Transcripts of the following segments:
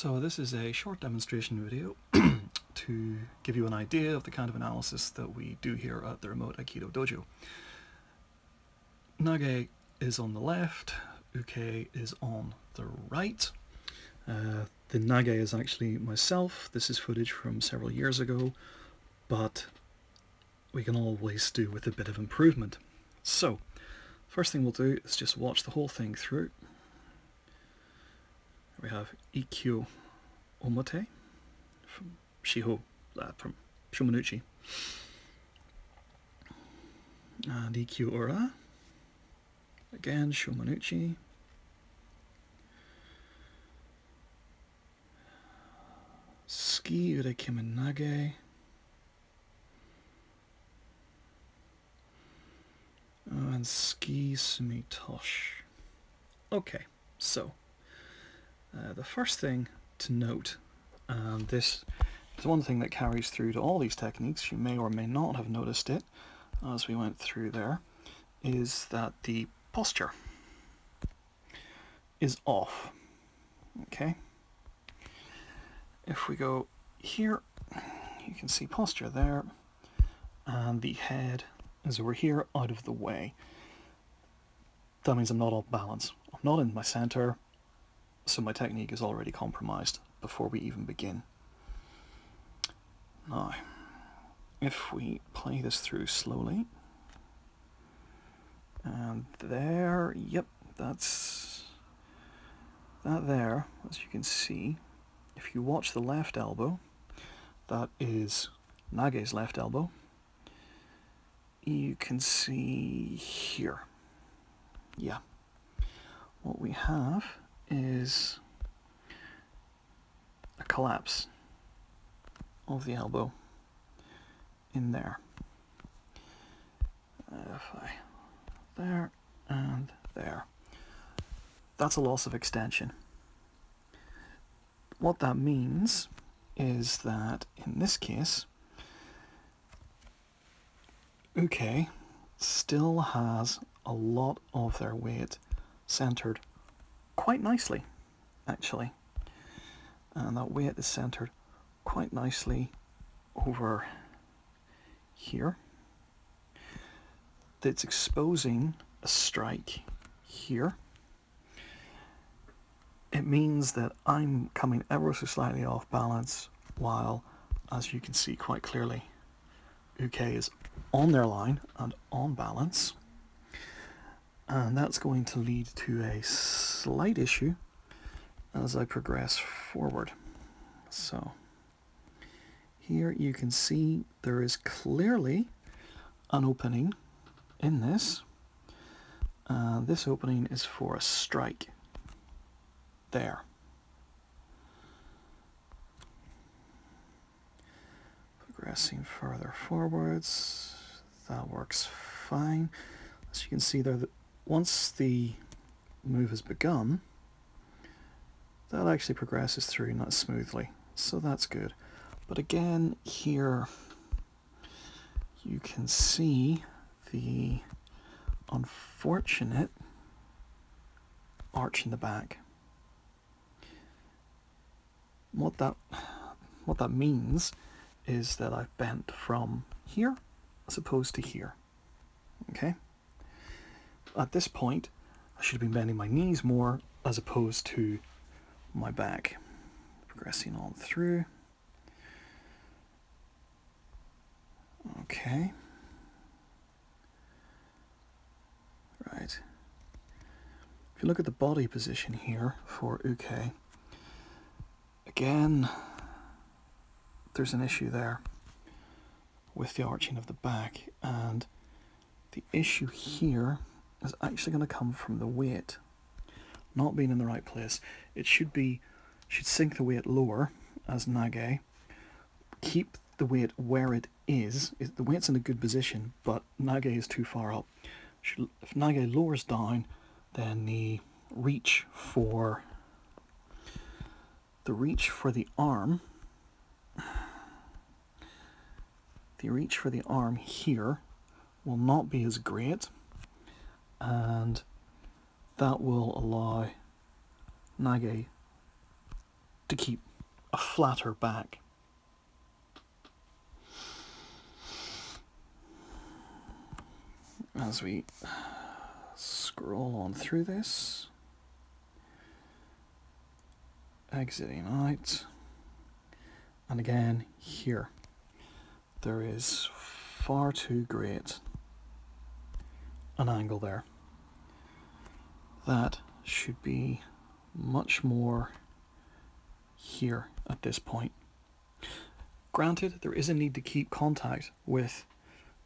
So this is a short demonstration video to give you an idea of the kind of analysis that we do here at the Remote Aikido Dojo. Nage is on the left, Uke is on the right. The Nage is actually myself. This is footage from several years ago, but we can always do with a bit of improvement. So, first thing we'll do is just watch the whole thing through. We have Ikkyo Omote from Shiho, from Shomanuchi, and Ikkyo Ora, again Shomanuchi, Ski Ure Kiminage, and Ski Sumitosh. Okay, so the first thing to note, and this is one thing that carries through to all these techniques, you may or may not have noticed it as we went through there, is that the posture is off. Okay? If we go here, you can see posture there, and the head is over here out of the way. That means I'm not off balance. I'm not in my center, so my technique is already compromised before we even begin. Now, if we play this through slowly, and there, yep, that's that there, as you can see. If you watch the left elbow, that is Nage's left elbow, you can see here, yeah, what we have is a collapse of the elbow in there. There and there. That's a loss of extension. What that means is that in this case, Uke still has a lot of their weight centered quite nicely, actually. And that weight is centered quite nicely over here. That's exposing a strike here. It means that I'm coming ever so slightly off balance, while, as you can see quite clearly, Uke is on their line and on balance. And that's going to lead to a slight issue as I progress forward. So here you can see there is clearly an opening in this. This opening is for a strike there. Progressing further forwards, that works fine. As you can see there, once the move has begun, that actually progresses through not smoothly, so that's good. But again, here you can see the unfortunate arch in the back. What that means is that I've bent from here as opposed to here. Okay? At this point, I should have been bending my knees more as opposed to my back. Progressing on through. Okay. Right. If you look at the body position here for Uke, again, there's an issue there with the arching of the back, and the issue here is actually going to come from the weight not being in the right place. It should sink the weight lower as Nage, keep the weight where it is. The weight's in a good position, but Nage is too far up. If Nage lowers down, then the reach for the arm, here will not be as great, and that will allow Nage to keep a flatter back. As we scroll on through this, exiting out, and again here, there is far too great an angle there. That should be much more here at this point. Granted, there is a need to keep contact with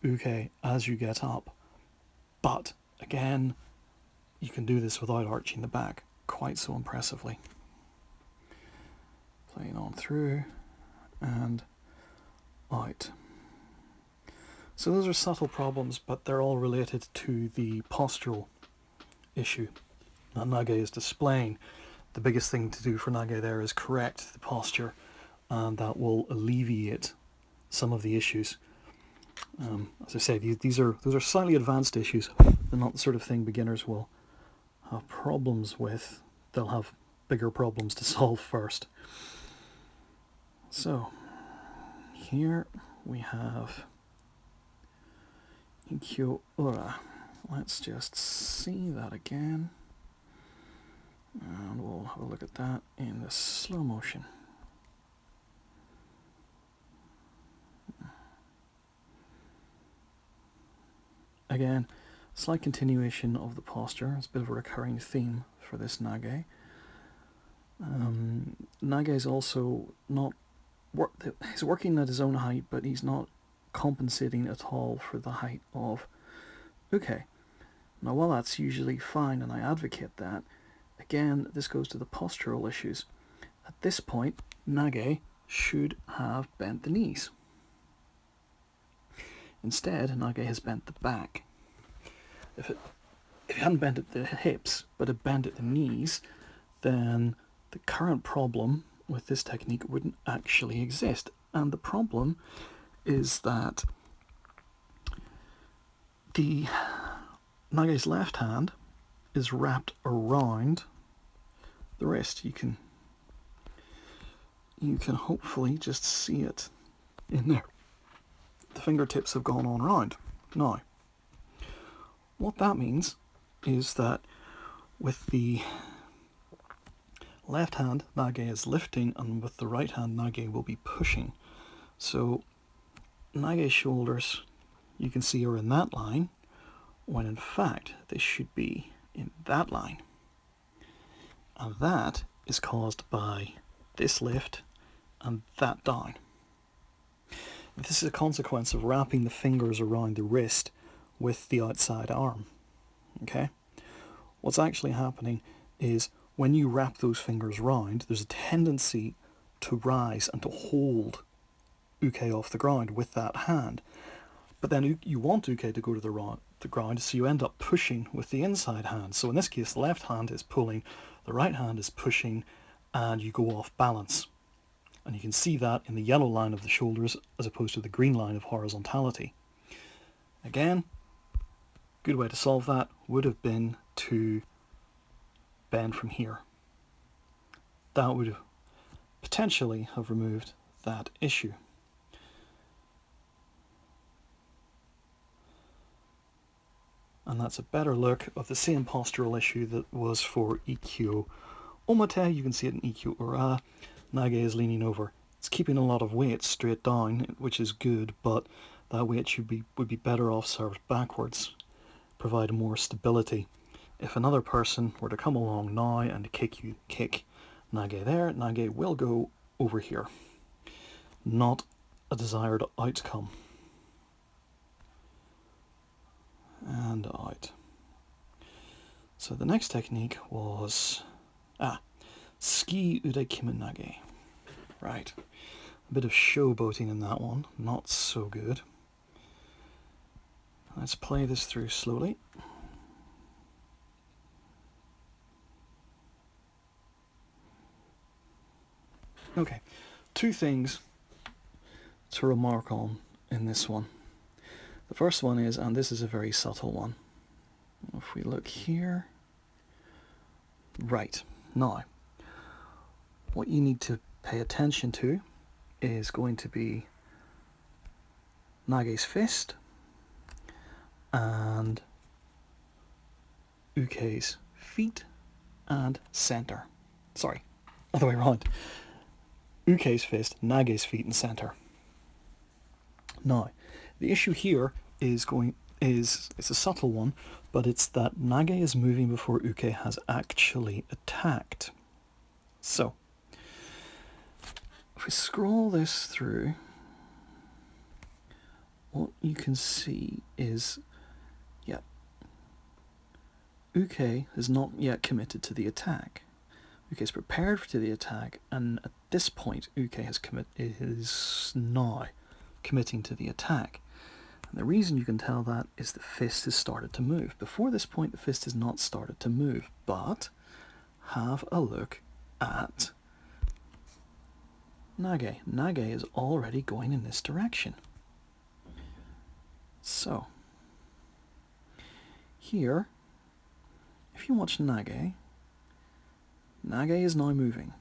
uke as you get up, but again, you can do this without arching the back quite so impressively. Playing on through and out. So those are subtle problems, but they're all related to the postural issue that Nage is displaying. The biggest thing to do for Nage there is correct the posture, and that will alleviate some of the issues. As I say, those are slightly advanced issues. They're not the sort of thing beginners will have problems with. They'll have bigger problems to solve first. So here we have Ikkyo Ura. Let's just see that again, and we'll have a look at that in the slow motion. Again, slight continuation of the posture. It's a bit of a recurring theme for this Nage. Nage is also not he's working at his own height, but he's not compensating at all for the height of uke. Now, while that's usually fine, and I advocate that, again, this goes to the postural issues. At this point, Nage should have bent the knees. Instead, Nage has bent the back. If it hadn't bent at the hips, but had bent at the knees, then the current problem with this technique wouldn't actually exist. And the problem is that the Nage's left hand is wrapped around the wrist. You can hopefully just see it in there. The fingertips have gone on round. Now, what that means is that with the left hand, Nage is lifting, and with the right hand, Nage will be pushing. So Nage's shoulders, you can see, are in that line, when in fact they should be in that line. And that is caused by this lift and that down. This is a consequence of wrapping the fingers around the wrist with the outside arm. Okay? What's actually happening is when you wrap those fingers round, there's a tendency to rise and to hold uke off the ground with that hand. But then you want uke to go to the ground, so you end up pushing with the inside hand. So in this case, the left hand is pulling, the right hand is pushing, and you go off balance. And you can see that in the yellow line of the shoulders as opposed to the green line of horizontality. Again, good way to solve that would have been to bend from here. That would potentially have removed that issue. And that's a better look of the same postural issue that was for Ikkyo Omate. You can see it in Ikkyo Ura. Nage is leaning over. It's keeping a lot of weight straight down, which is good, but that weight would be better off served backwards, provide more stability. If another person were to come along now and kick Nage there, Nage will go over here. Not a desired outcome. And out. So the next technique was Ski Ude Kimen Nage. Right. A bit of showboating in that one. Not so good. Let's play this through slowly. Okay. Two things to remark on in this one. The first one is, and this is a very subtle one, if we look here, right, now, what you need to pay attention to is going to be Nage's fist and Uke's feet and center. Sorry, other way around. Uke's fist, Nage's feet and center. Now, the issue here is it's a subtle one, but it's that Nage is moving before Uke has actually attacked. So, if we scroll this through, what you can see is, Uke has not yet committed to the attack. Uke is prepared for the attack, and at this point, Uke is now committing to the attack. And the reason you can tell that is the fist has started to move. Before this point, the fist has not started to move, but have a look at Nage. Nage is already going in this direction. So, here, if you watch Nage, Nage is now moving.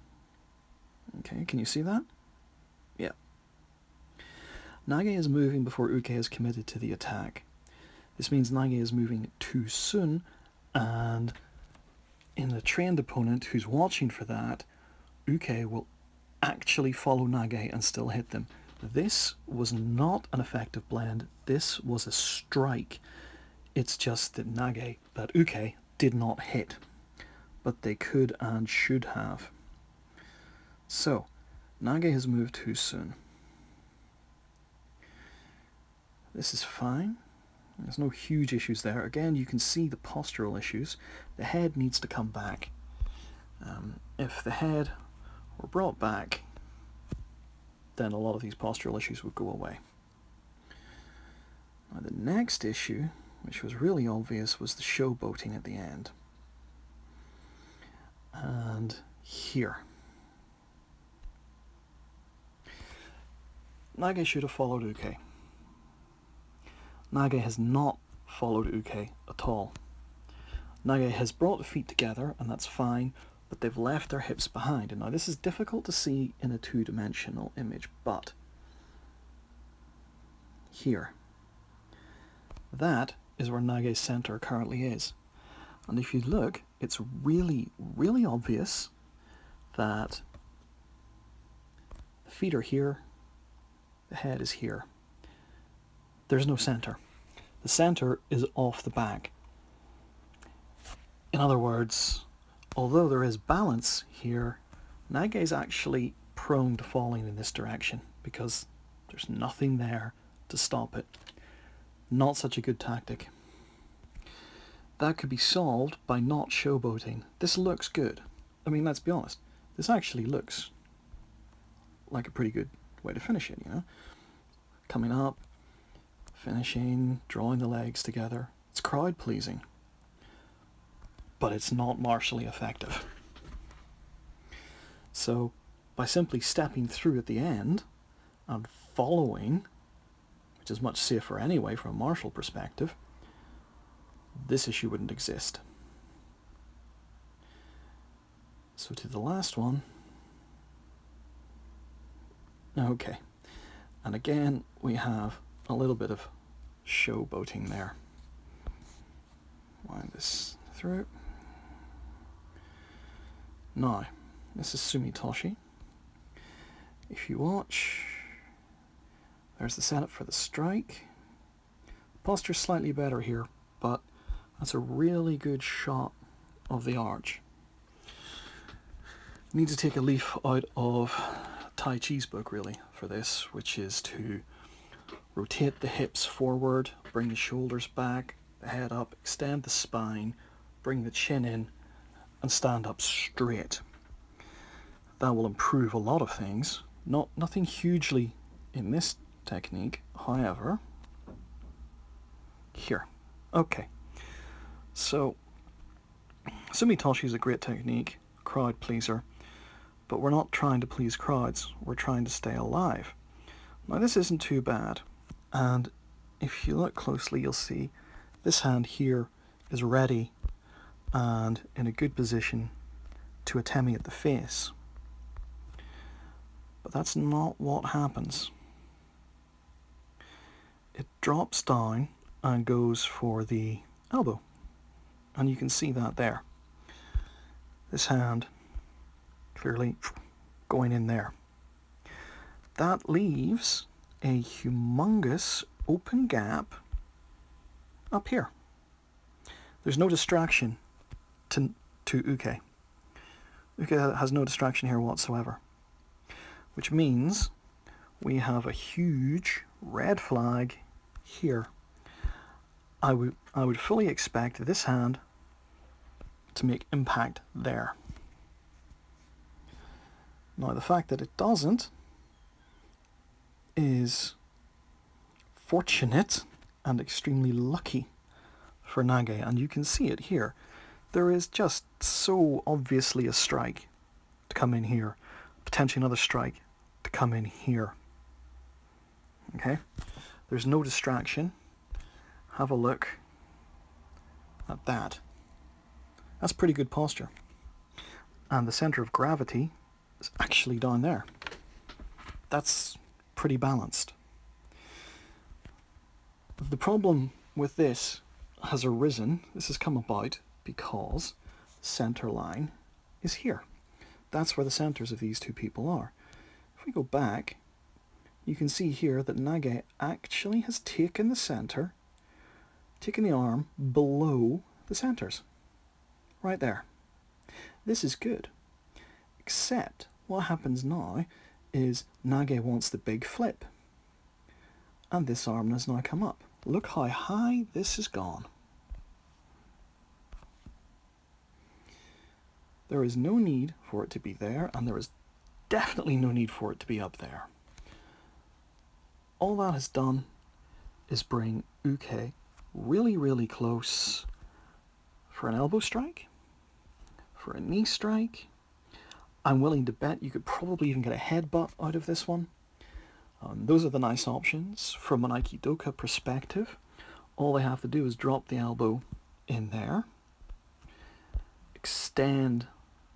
Okay, can you see that? Yeah. Nage is moving before Uke has committed to the attack. This means Nage is moving too soon, and in the trained opponent who's watching for that, Uke will actually follow Nage and still hit them. This was not an effective blend, this was a strike. It's just that Uke did not hit, but they could and should have. So, Nage has moved too soon. This is fine. There's no huge issues there. Again, you can see the postural issues. The head needs to come back. If the head were brought back, then a lot of these postural issues would go away. Now, the next issue, which was really obvious, was the showboating at the end. And here. Nage should have followed Uke. Nage has not followed Uke at all. Nage has brought the feet together, and that's fine, but they've left their hips behind. And now this is difficult to see in a two-dimensional image, but here, that is where Nage's center currently is. And if you look, it's really, really obvious that the feet are here, the head is here. There's no center. The center is off the back. In other words, although there is balance here, Nage is actually prone to falling in this direction because there's nothing there to stop it. Not such a good tactic. That could be solved by not showboating. This looks good. I mean, let's be honest. This actually looks like a pretty good way to finish it, you know? Coming up, finishing, drawing the legs together. It's crowd pleasing, but it's not martially effective. So by simply stepping through at the end and following, which is much safer anyway from a martial perspective, this issue wouldn't exist. So to the last one. Okay, and again we have a little bit of showboating there. Wind this through. Now, this is Sumitoshi. If you watch, there's the setup for the strike. The posture's slightly better here, but that's a really good shot of the arch. You need to take a leaf out of Tai Chi's book, really, for this, which is to rotate the hips forward, bring the shoulders back, the head up, extend the spine, bring the chin in, and stand up straight. That will improve a lot of things. Nothing hugely in this technique, however. Here. Okay. So, Sumitoshi is a great technique, crowd pleaser, but we're not trying to please crowds, we're trying to stay alive. Now this isn't too bad, and if you look closely you'll see this hand here is ready and in a good position to atemi at the face. But that's not what happens. It drops down and goes for the elbow. And you can see that there. This hand clearly going in there. That leaves a humongous open gap up here. There's no distraction to uke. Uke has no distraction here whatsoever, which means we have a huge red flag here. I would fully expect this hand to make impact there. Now the fact that it doesn't is fortunate and extremely lucky for Nage, and you can see it here. There is just so obviously a strike to come in here, potentially another strike to come in here. Okay, there's no distraction. Have a look at that. That's pretty good posture. And the center of gravity is actually down there. That's pretty balanced. The problem with this has arisen, this has come about because the center line is here. That's where the centers of these two people are. If we go back, you can see here that Nage actually has taken the center, taken the arm below the centers. Right there. This is good. Except what happens now is Nage wants the big flip. And this arm has now come up. Look how high this has gone. There is no need for it to be there, and there is definitely no need for it to be up there. All that has done is bring uke really, really close for an elbow strike, for a knee strike. I'm willing to bet you could probably even get a headbutt out of this one. Those are the nice options. From an Aikidoka perspective, all they have to do is drop the elbow in there, extend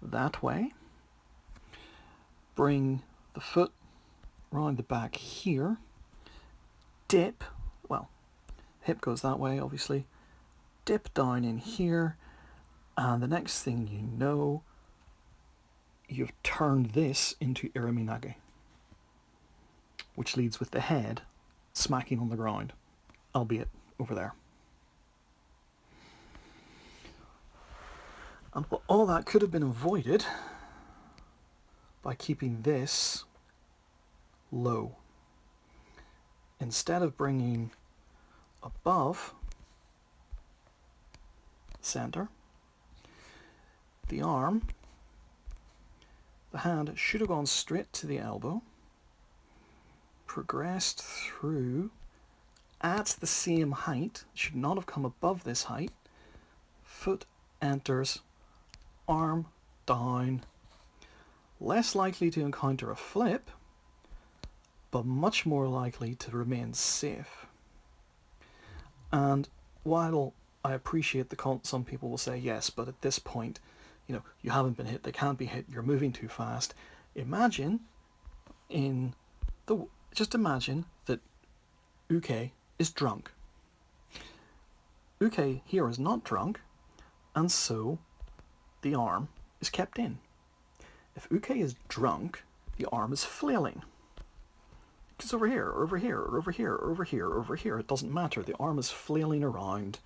that way, bring the foot round the back here, dip, well, hip goes that way obviously, dip down in here, and the next thing you know, you've turned this into Irimi Nage, which leads with the head smacking on the ground, albeit over there. And all that could have been avoided by keeping this low. Instead of bringing above center, the arm, the hand should have gone straight to the elbow, progressed through at the same height, should not have come above this height, foot enters, arm down, less likely to encounter a flip, but much more likely to remain safe. And while I appreciate some people will say, yes, but at this point, you haven't been hit, they can't be hit, you're moving too fast. Just imagine that uke is drunk. Uke here is not drunk, and so the arm is kept in. If uke is drunk, the arm is flailing. It's over here, or over here, or over here, or over here, or over here. It doesn't matter. The arm is flailing around,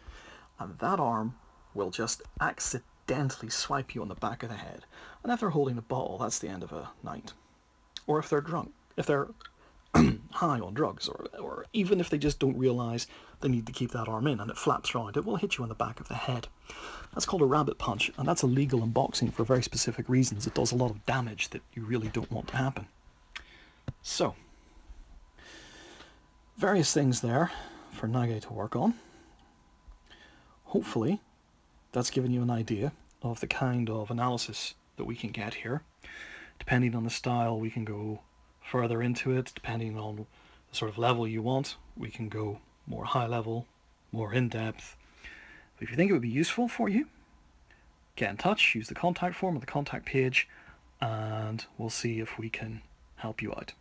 and that arm will just accidentally swipe you on the back of the head. And if they're holding a bottle, that's the end of a night. Or if they're drunk, if they're high on drugs, or even if they just don't realise they need to keep that arm in and it flaps around, it will hit you on the back of the head. That's called a rabbit punch, and that's illegal in boxing for very specific reasons. It does a lot of damage that you really don't want to happen. So, various things there for Nage to work on. Hopefully, that's given you an idea of the kind of analysis that we can get here. Depending on the style, we can go further into it. Depending on the sort of level you want, we can go more high level, more in-depth. But if you think it would be useful for you, get in touch, use the contact form or the contact page, and we'll see if we can help you out.